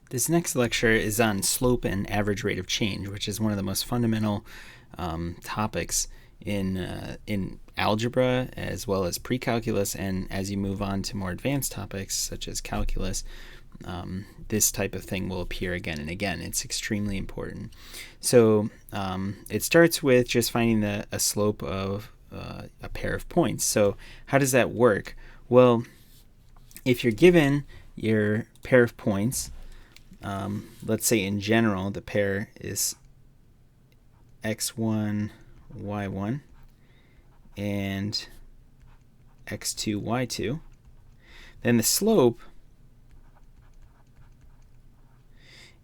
This next lecture is on slope and average rate of change, which is one of the most fundamental topics in algebra as well as pre-calculus, and as you move on to more advanced topics such as calculus, this type of thing will appear again and again. It's extremely important. So it starts with just finding a slope of a pair of points. So how does that work? Well, if you're given your pair of points, let's say in general the pair is x1, y1 and x2, y2, then the slope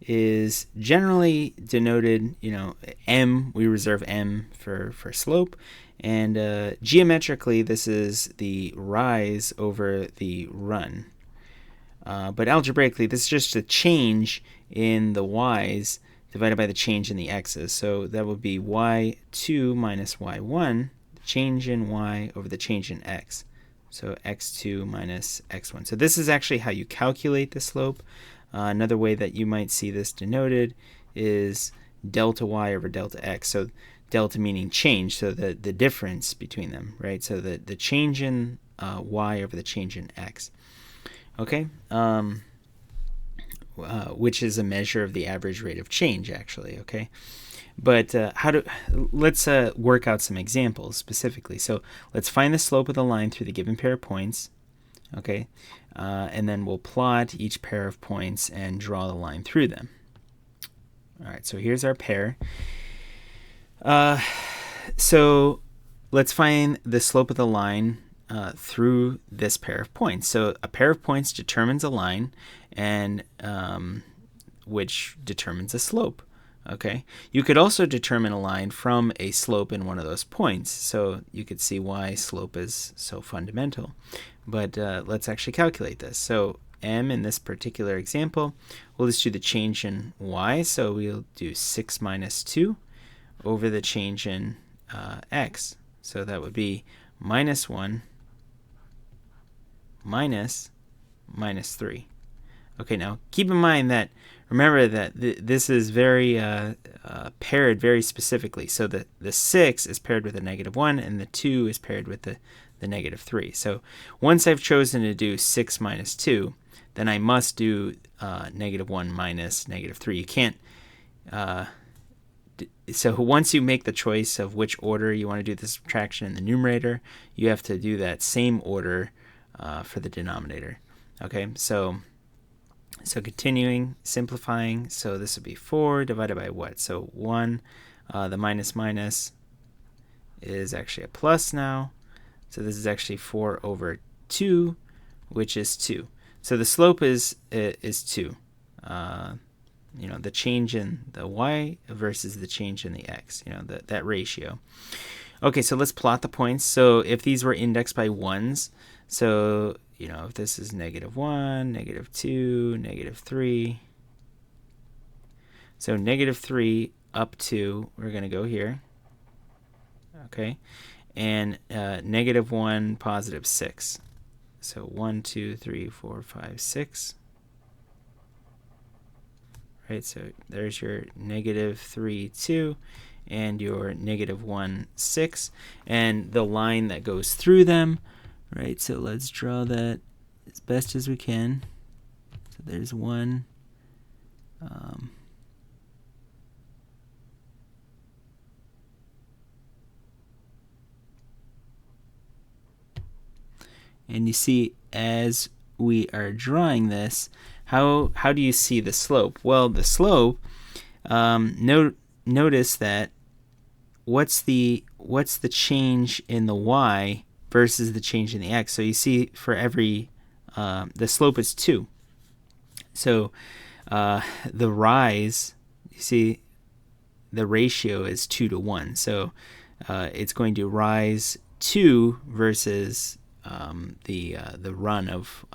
is generally denoted, m, we reserve m for slope, and geometrically this is the rise over the run. But algebraically, this is just a change in the y's divided by the change in the x's. So that would be y2 minus y1, the change in y over the change in x. So x2 minus x1. So this is actually how you calculate the slope. Another way that you might see this denoted is delta y over delta x. So delta meaning change, so the difference between them, right? So the change in y over the change in x. Okay, which is a measure of the average rate of change, actually. Okay, but let's work out some examples specifically. So let's find the slope of the line through the given pair of points. Okay, and then we'll plot each pair of points and draw the line through them. All right, so here's our pair. So let's find the slope of the line through this pair of points. So a pair of points determines a line, and which determines a slope. Okay, you could also determine a line from a slope in one of those points. So you could see why slope is so fundamental. But let's actually calculate this. So m in this particular example, we'll just do the change in y. So we'll do 6 minus 2 over the change in x. So that would be minus 1 minus 3. Okay, now keep in mind that, remember that this is very paired very specifically. So the 6 is paired with a negative 1, and the 2 is paired with the negative 3. So once I've chosen to do 6 minus 2, then I must do negative 1 minus negative 3. You can't... So once you make the choice of which order you want to do the subtraction in the numerator, you have to do that same order for the denominator. Okay, so continuing, simplifying, so this would be 4 divided by what? So 1, the minus is actually a plus now. So this is actually 4 over 2, which is 2. So the slope is 2. The change in the y versus the change in the x, that ratio. Okay, so let's plot the points. So if these were indexed by 1s, so, if this is negative 1, negative 2, negative 3, so negative 3 up to, we're going to go here, okay, and negative 1, positive 6. So 1, 2, 3, 4, 5, 6. Right, so there's your negative 3, 2, and your negative 1, 6, and the line that goes through them. Right, so let's draw that as best as we can. So there's 1. And you see, as we are drawing this, how do you see the slope? Well, the slope, notice that what's the change in the y versus the change in the x. So you see for every, the slope is 2. So the rise, you see the ratio is 2 to 1. So it's going to rise 2 versus the run of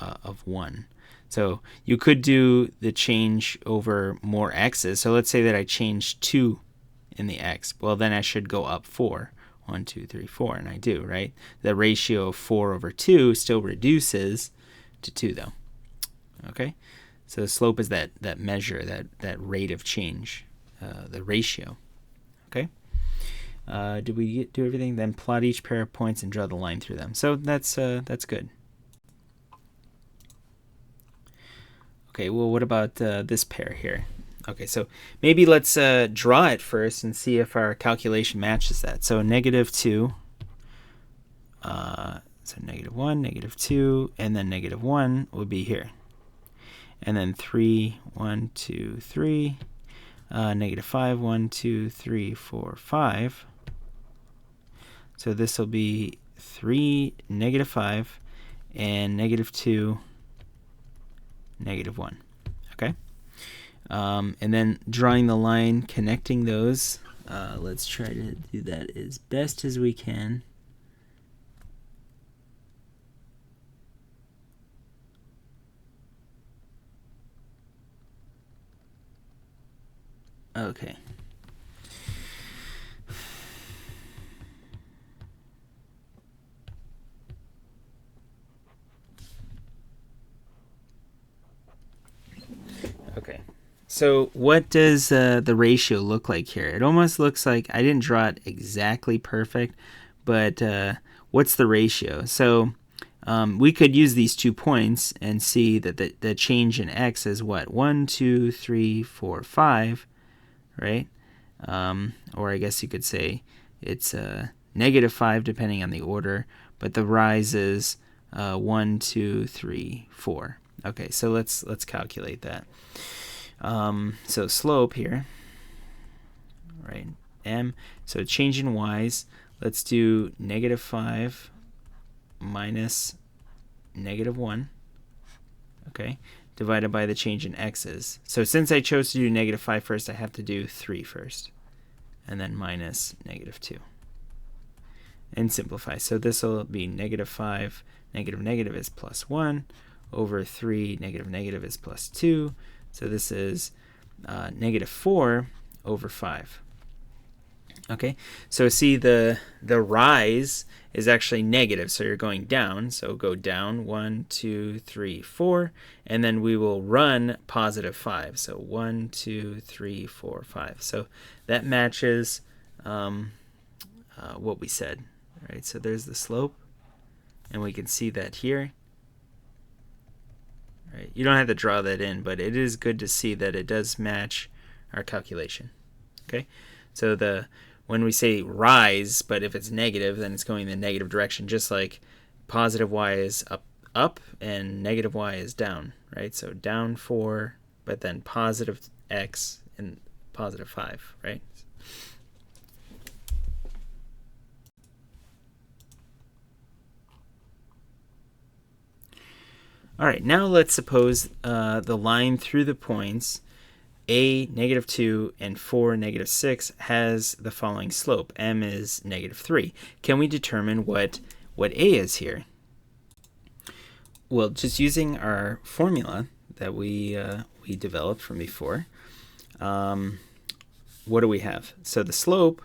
1. So you could do the change over more x's. So let's say that I change 2 in the x. Well, then I should go up 4. 1, 2, 3, 4, and I do, right? The ratio of 4 over 2 still reduces to 2, though. Okay? So the slope is that measure, that rate of change, the ratio. Okay. Did we do everything? Then plot each pair of points and draw the line through them. So that's good. Okay, well, what about this pair here? Okay, so maybe let's draw it first and see if our calculation matches that. So -2, so -1, -2, and then -1 would be here. And then 3, 1, 2, 3, -5, 1, 2, 3, 4, 5. So this will be 3, -5, and -2, -1. Okay? And then drawing the line, connecting those. Let's try to do that as best as we can. Okay. Okay. So what does the ratio look like here? It almost looks like, I didn't draw it exactly perfect, but what's the ratio? So we could use these 2 points and see that the change in x is what? 1, 2, 3, 4, 5, right? Or I guess you could say it's -5 depending on the order, but the rise is 1, 2, 3, 4. Okay, so let's calculate that. So slope here, right? M. So change in y's. Let's do -5 minus -1. Okay, divided by the change in x's. So since I chose to do -5 first, I have to do 3 first, and then minus -2. And simplify. So this will be -5, negative is +1, over 3, negative is +2. So this is -4 over 5. Okay, so see the rise is actually negative, so you're going down. So go down 1, 2, 3, 4, and then we will run +5. So 1, 2, 3, 4, 5. So that matches what we said. All right, so there's the slope, and we can see that here. Right. You don't have to draw that in, but it is good to see that it does match our calculation. Okay, so when we say rise, but if it's negative, then it's going in the negative direction, just like positive y is up and negative y is down, right? So down 4, but then positive x and positive 5, right? All right, now let's suppose the line through the points a, -2, and 4, -6 has the following slope. M is -3. Can we determine what a is here? Well, just using our formula that we developed from before, what do we have? So the slope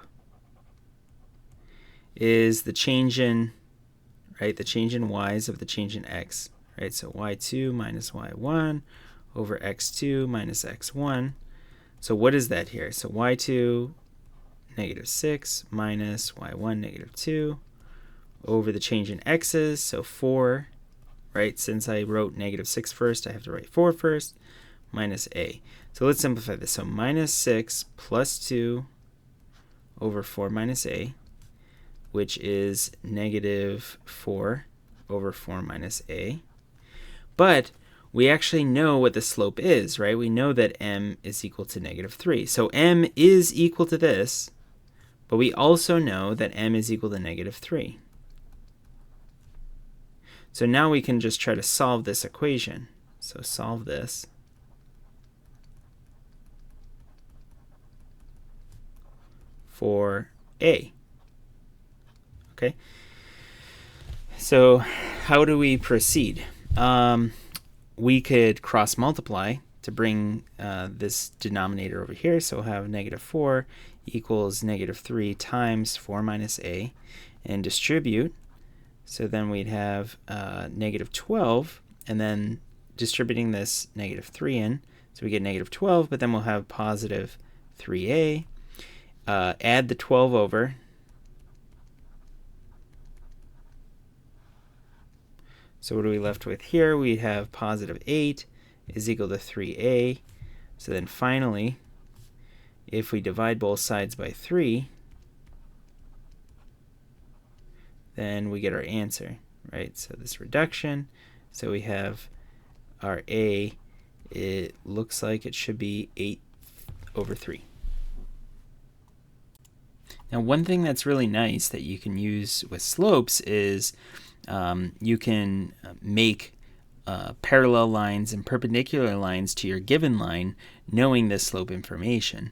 is the change in, right, the change in y's of the change in x. Right, so y2 minus y1 over x2 minus x1. So what is that here? So y2 -6 minus y1 -2 over the change in x's, so 4, right? Since I wrote -6 first, I have to write 4 first, minus a. So let's simplify this. So -6 plus 2 over 4 minus a, which is -4 over 4 minus a. But we actually know what the slope is, right? We know that m is equal to -3. So m is equal to this, but we also know that m is equal to -3. So now we can just try to solve this equation. So solve this. For a. Okay. So how do we proceed? We could cross multiply to bring this denominator over here. So we'll have -4 equals -3 times 4 minus a, and distribute. So then we'd have -12, and then distributing this negative 3 in. So we get negative 12, but then we'll have positive 3a. Add the 12 over. So what are we left with here? We have positive 8 is equal to 3a. So then finally, if we divide both sides by 3, then we get our answer, right? So this reduction, so we have our a, it looks like it should be 8 over 3. Now one thing that's really nice that you can use with slopes is you can make parallel lines and perpendicular lines to your given line knowing this slope information.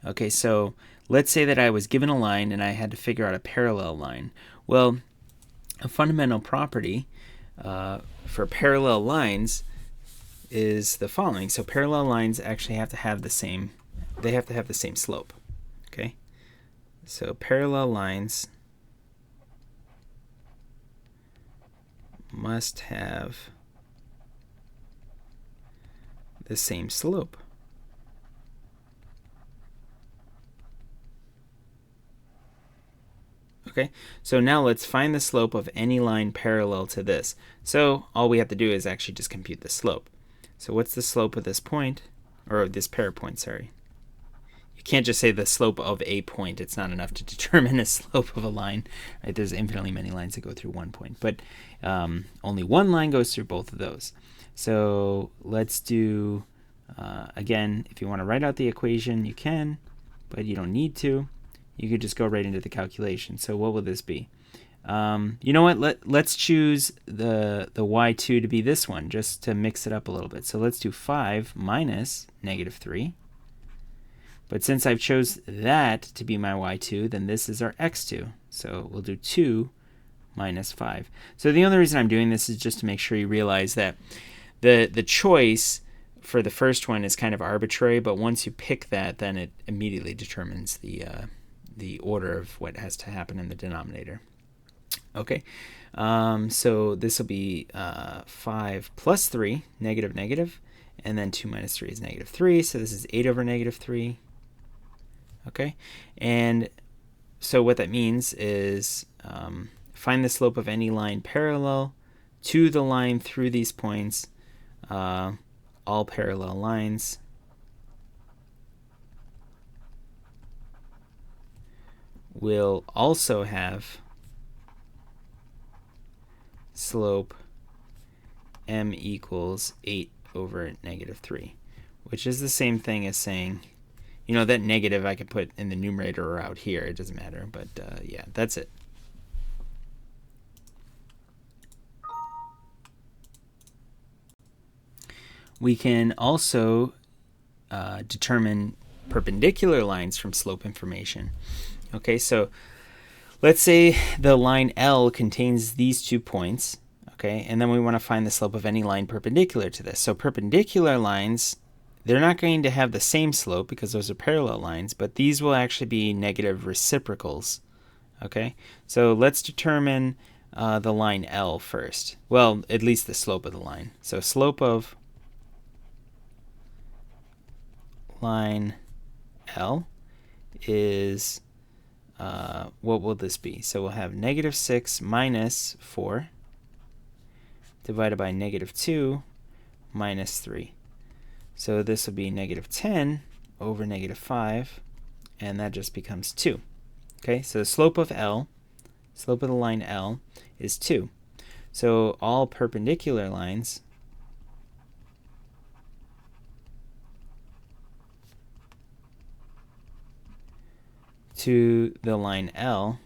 Okay, so let's say that I was given a line and I had to figure out a parallel line. Well, a fundamental property for parallel lines is the following. So parallel lines actually have to have the same, they have to have the same slope. Okay, so parallel lines must have the same slope. Okay, so now let's find the slope of any line parallel to this. So all we have to do is actually just compute the slope. So what's the slope of this point, or of this pair point, sorry. You can't just say the slope of a point. It's not enough to determine a slope of a line. Right? There's infinitely many lines that go through one point, but only one line goes through both of those. So let's do, again, if you want to write out the equation, you can, but you don't need to. You could just go right into the calculation. So what will this be? You know what? Let's choose the y2 to be this one, just to mix it up a little bit. So let's do 5 minus negative 3. But since I've chose that to be my y2, then this is our x2. So we'll do 2 minus 5. So the only reason I'm doing this is just to make sure you realize that the choice for the first one is kind of arbitrary, but once you pick that, then it immediately determines the order of what has to happen in the denominator. Okay, so this will be 5 plus 3, negative, negative, and then 2 minus 3 is negative 3, so this is 8 over negative 3. Okay, and so what that means is find the slope of any line parallel to the line through these points, all parallel lines. Will also have slope m equals 8 over negative 3, which is the same thing as saying, you know, that negative I could put in the numerator or out here. It doesn't matter, but yeah, that's it. We can also determine perpendicular lines from slope information. Okay, so let's say the line L contains these 2 points, okay, and then we want to find the slope of any line perpendicular to this. So perpendicular lines, they're not going to have the same slope because those are parallel lines, but these will actually be negative reciprocals. Okay, so let's determine the line L first. Well, at least the slope of the line. So slope of line L is, what will this be? So we'll have negative 6 minus 4 divided by negative 2 minus 3. So this will be negative 10 over negative 5, and that just becomes 2. Okay, so the slope of L, slope of the line L, is 2. So all perpendicular lines to the line L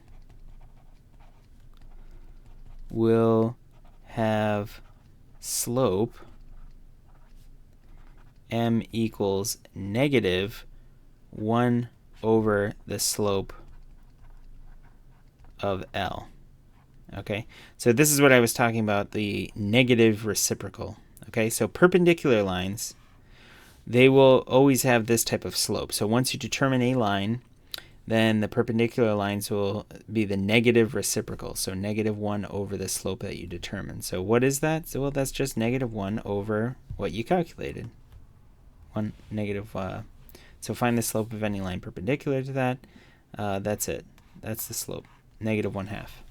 will have slope m equals negative 1 over the slope of L. Okay, so this is what I was talking about, the negative reciprocal. Okay, so perpendicular lines, they will always have this type of slope. So once you determine a line, then the perpendicular lines will be the negative reciprocal. So -1 over the slope that you determined. So what is that? So, well, that's just -1 over what you calculated. So find the slope of any line perpendicular to that. That's it. That's the slope, -1/2.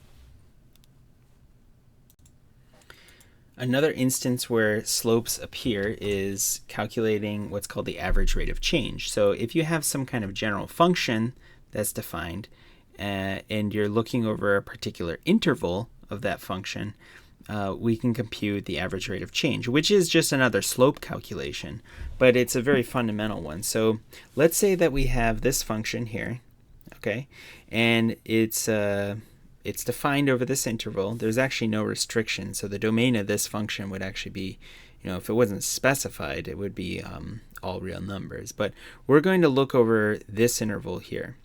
Another instance where slopes appear is calculating what's called the average rate of change. So if you have some kind of general function that's defined and you're looking over a particular interval of that function, we can compute the average rate of change, which is just another slope calculation, but it's a very fundamental one. So let's say that we have this function here, okay, and it's defined over this interval. There's actually no restriction, so the domain of this function would actually be, if it wasn't specified, it would be all real numbers. But we're going to look over this interval here.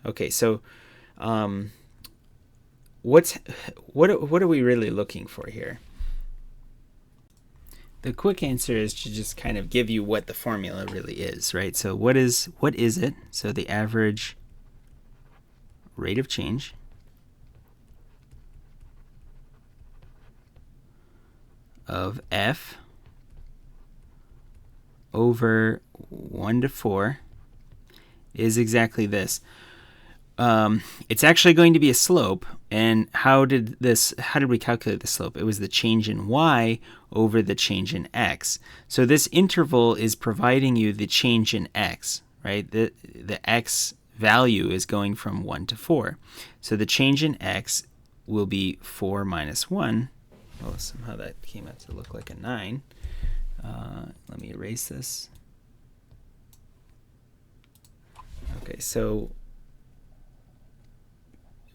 Okay, so what are we really looking for here? The quick answer is to just kind of give you what the formula really is, right? So what is it? So the average rate of change of f over 1 to 4 is exactly this. It's actually going to be a slope, and how did we calculate the slope? It was the change in y over the change in x. So this interval is providing you the change in x, right? The x value is going from 1 to 4. So the change in x will be 4 minus 1. Well, somehow that came out to look like a 9. Let me erase this. Okay, so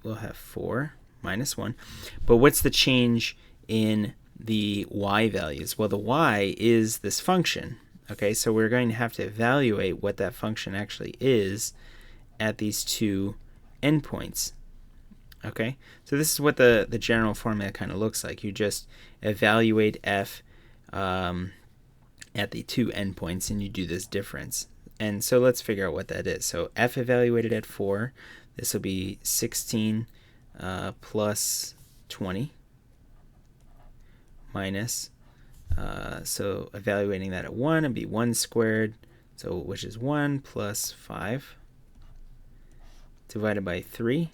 we'll have 4 minus 1. But what's the change in the y values? Well, the y is this function. Okay, so we're going to have to evaluate what that function actually is at these two endpoints. Okay, so this is what the general formula kind of looks like. You just evaluate f at the two endpoints, and you do this difference. And so let's figure out what that is. So f evaluated at 4, this will be 16 plus 20 minus, so evaluating that at 1, it'd be 1 squared, so which is 1 plus 5 divided by 3.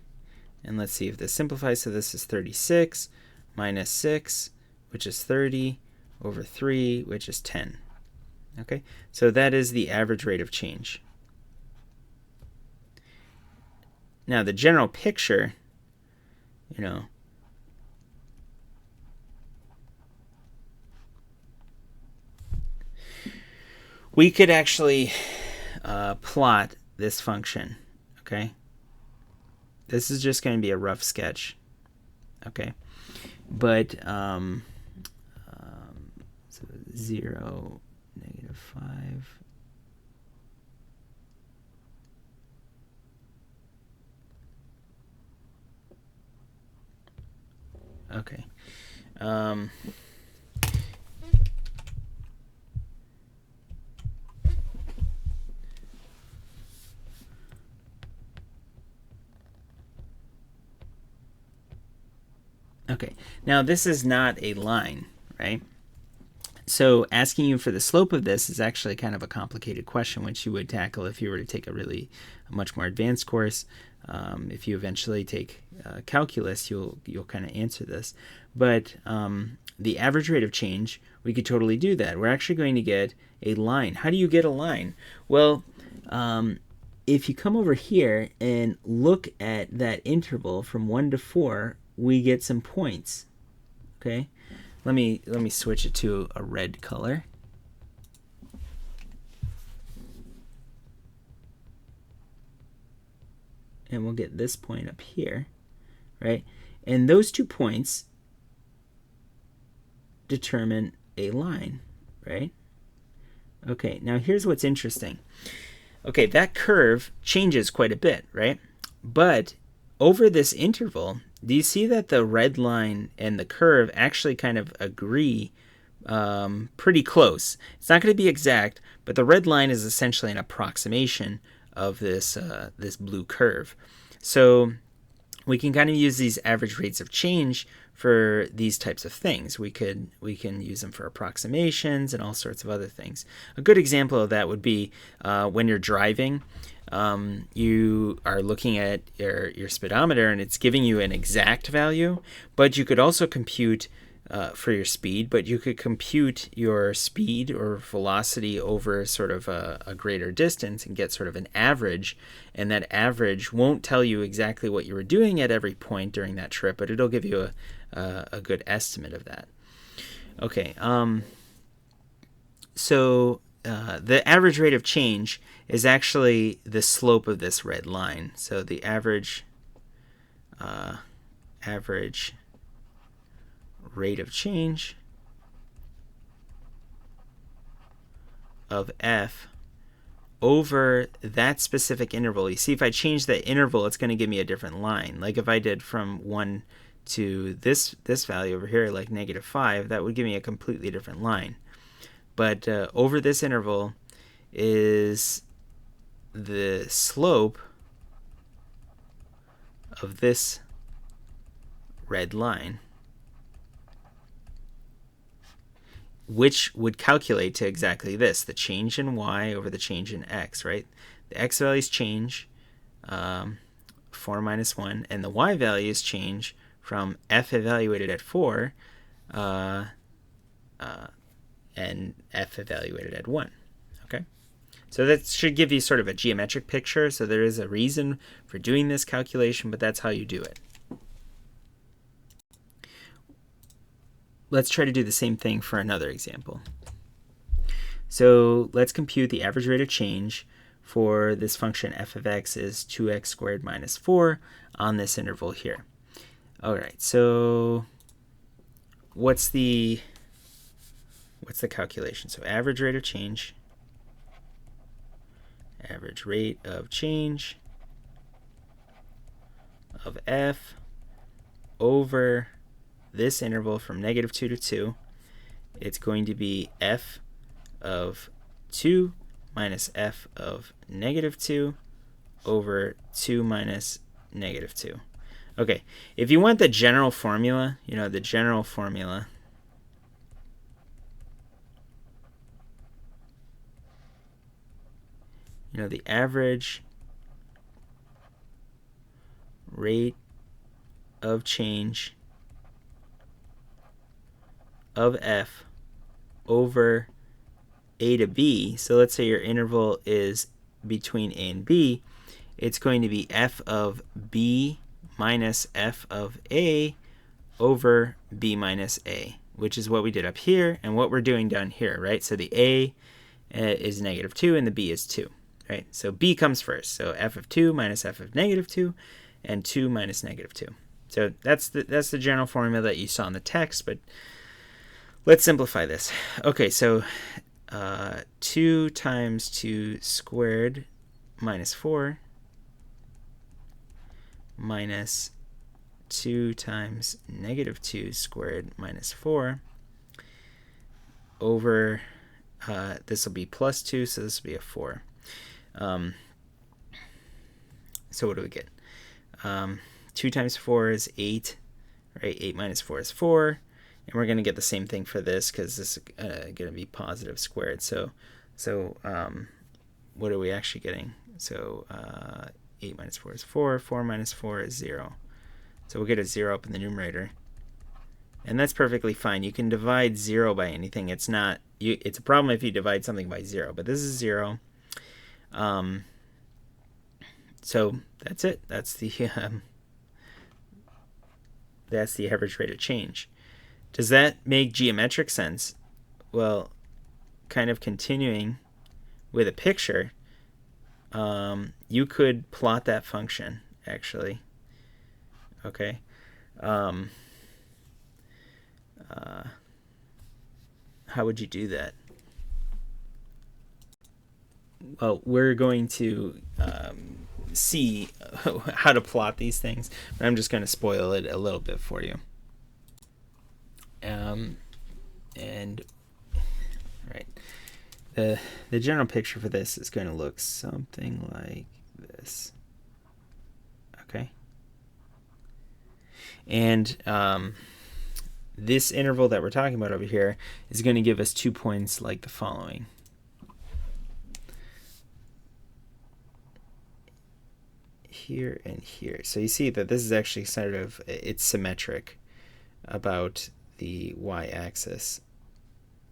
And let's see if this simplifies. So this is 36 minus 6, which is 30, over 3, which is 10. Okay, so that is the average rate of change. Now the general picture, we could actually plot this function, okay? This is just going to be a rough sketch, okay? But so 0, -5. Okay. Okay, now this is not a line, right? So asking you for the slope of this is actually kind of a complicated question, which you would tackle if you were to take a much more advanced course. If you eventually take calculus, you'll kind of answer this. But the average rate of change, we could totally do that. We're actually going to get a line. How do you get a line? Well, if you come over here and look at that interval from 1 to 4, we get some points. Okay, let me switch it to a red color. And we'll get this point up here, right? And those 2 points determine a line, right? Okay, now here's what's interesting. Okay, that curve changes quite a bit, right? But over this interval, do you see that the red line and the curve actually kind of agree pretty close? It's not going to be exact, but the red line is essentially an approximation of this this blue curve. So we can kind of use these average rates of change for these types of things. We can use them for approximations and all sorts of other things. A good example of that would be when you're driving. You are looking at your speedometer and it's giving you an exact value, but you could also compute for your speed, but you could compute your speed or velocity over sort of a greater distance and get sort of an average, and that average won't tell you exactly what you were doing at every point during that trip, but it'll give you a good estimate of that. Okay, so the average rate of change is actually the slope of this red line. So the average rate of change of f over that specific interval. You see, if I change the interval, it's going to give me a different line. Like if I did from 1 to this value over here, like -5, that would give me a completely different line. But over this interval is the slope of this red line, which would calculate to exactly this, the change in y over the change in x, right? The x values change, 4 minus 1, and the y values change from f evaluated at 4 and f evaluated at 1, okay? So that should give you sort of a geometric picture. So there is a reason for doing this calculation, but that's how you do it. Let's try to do the same thing for another example. So let's compute the average rate of change for this function f of x is 2x squared minus 4 on this interval here. All right, so what's the calculation? So average rate of change of f over this interval from -2 to 2, it's going to be f of 2 minus f of -2 over 2 minus -2. Okay, if you want the general formula, the average rate of change of f over a to b, so let's say your interval is between a and b, it's going to be f of b minus f of a over b minus a, which is what we did up here and what we're doing down here, right? So the a is -2 and the b is 2, right? So b comes first, so f of 2 minus f of -2 and 2 minus -2. So that's the general formula that you saw in the text, but let's simplify this. Okay, so 2 times 2 squared minus 4 minus 2 times -2 squared minus 4 over, this will be plus 2, so this will be a 4. So what do we get? 2 times 4 is 8, right? 8 minus 4 is 4. And we're going to get the same thing for this because this is going to be positive squared. So what are we actually getting? So 8 minus 4 is 4. 4 minus 4 is 0. So we'll get a 0 up in the numerator. And that's perfectly fine. You can divide 0 by anything. It's a problem if you divide something by 0. But this is 0. So that's it. That's the average rate of change. Does that make geometric sense? Well, kind of continuing with a picture, you could plot that function, actually. Okay. How would you do that? Well, we're going to see how to plot these things, but I'm just going to spoil it a little bit for you. And right, the general picture for this is going to look something like this. Okay. And this interval that we're talking about over here is going to give us 2 points like the following. Here and here. So you see that this is actually sort of, it's symmetric about the y-axis.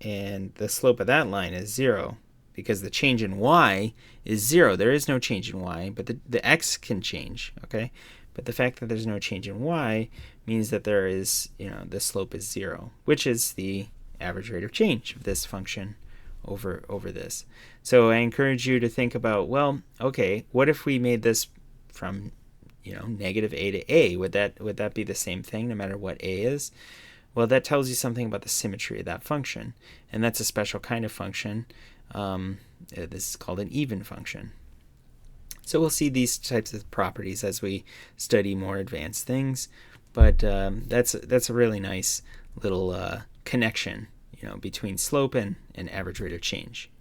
And the slope of that line is 0 because the change in y is 0. There is no change in y, but the x can change, okay? But the fact that there's no change in y means that there is, the slope is 0, which is the average rate of change of this function over this. So I encourage you to think about, well, okay, what if we made this from, negative a to a? Would that be the same thing no matter what a is? Well, that tells you something about the symmetry of that function, and that's a special kind of function. This is called an even function. So we'll see these types of properties as we study more advanced things, but that's a really nice little connection, between slope and average rate of change.